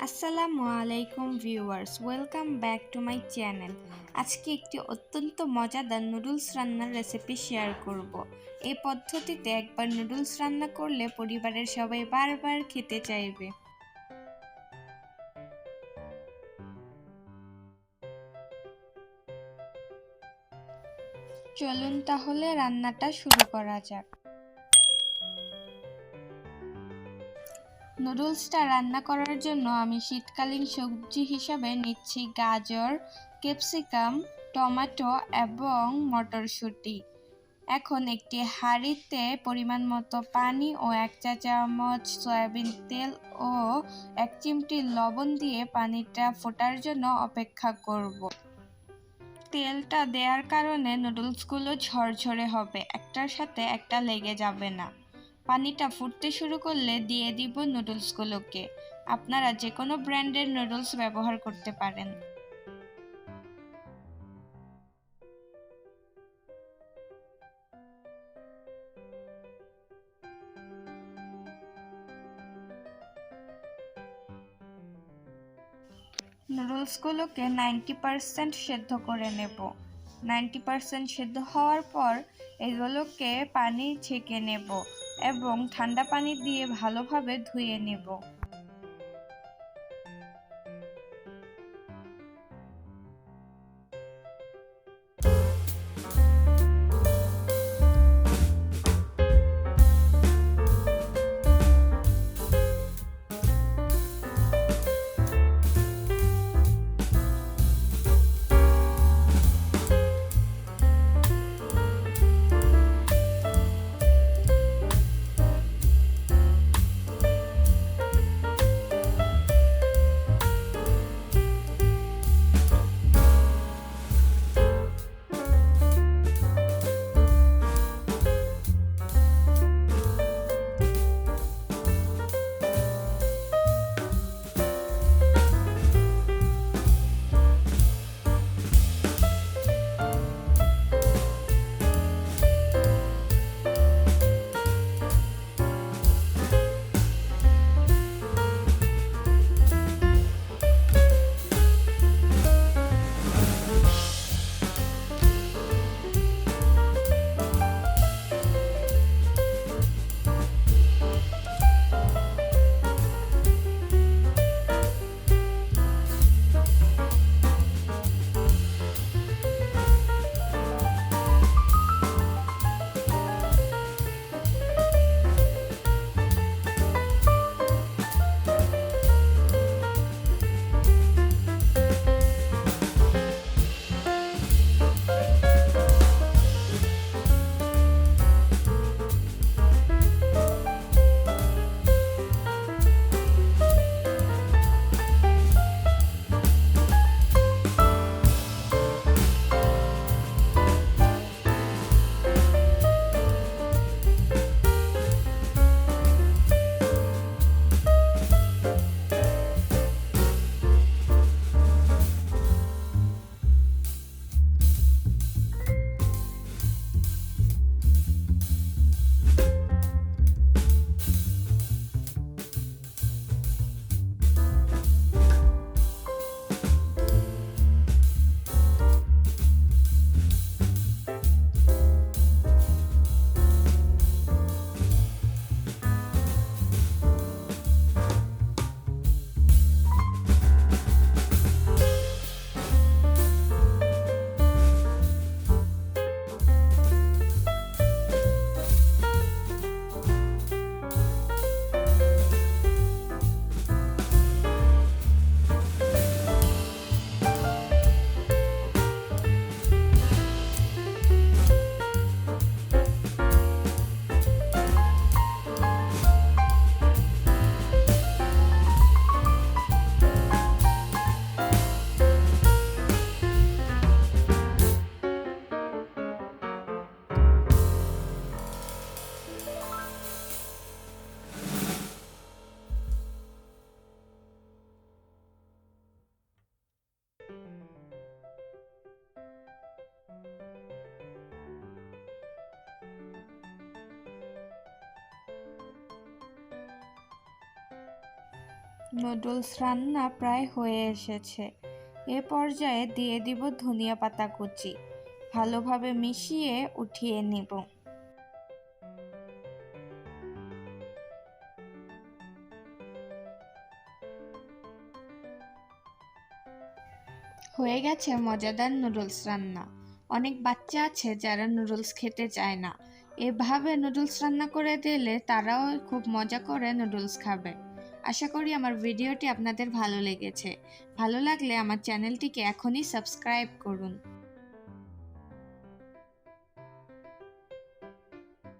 আসসালামু আলাইকুম viewers, welcome back to my channel. আজকে একটি অত্যন্ত মজাদার নুডলস রান্নার রেসিপি শেয়ার করব। এই পদ্ধতিতে একবার নুডলস রান্না করলে পরিবারের সবাই বারবার খেতে চাইবে। চলুন তাহলে রান্নাটা শুরু করা যাক। নুডলসটা রান্না করার জন্য আমি শীতকালীন সবজি হিসাবে নিচ্ছি গাজর, ক্যাপসিকাম, টমেটো এবং মটরশুঁটি। এখন একটি হাঁড়িতে পরিমাণ মতো পানি ও 1 চা চামচ সয়াবিন তেল ও 1 চিমটি লবণ দিয়ে পানিটা ফোটার জন্য অপেক্ষা করব। তেলটা দেওয়ার কারণে নুডলসগুলো ঝরঝরে হবে, একটার সাথে একটা লেগে যাবে না। পানিটা ফুটতে শুরু করলে দিয়ে দিব নুডলসগুলোকে। আপনারা যে কোনো ব্র্যান্ডের নুডলস ব্যবহার করতে পারেন। নুডলসগুলোকে 90% সেদ্ধ করে নেব। 90% সেদ্ধ হওয়ার পর এগুলোকে পানি ছেঁকে নেব এবং ঠান্ডা পানি দিয়ে ভালোভাবে ধুয়ে নেব। নুডলস রান্না প্রায় হয়ে এসেছে। এ পর্যায়ে দিয়ে দিব ধনিয়া পাতা কুচি। ভালোভাবে মিশিয়ে উঠিয়ে নিব। হয়ে গেছে মজাদার নুডলস রান্না। অনেক বাচ্চা আছে যারা নুডলস খেতে চায় না। এভাবে নুডলস রান্না করে দিলে তারাও খুব মজা করে নুডলস খাবে। আশা করি আমার ভিডিওটি আপনাদের ভালো লেগেছে। ভালো লাগলে আমার চ্যানেলটিকে এখনই সাবস্ক্রাইব করুন।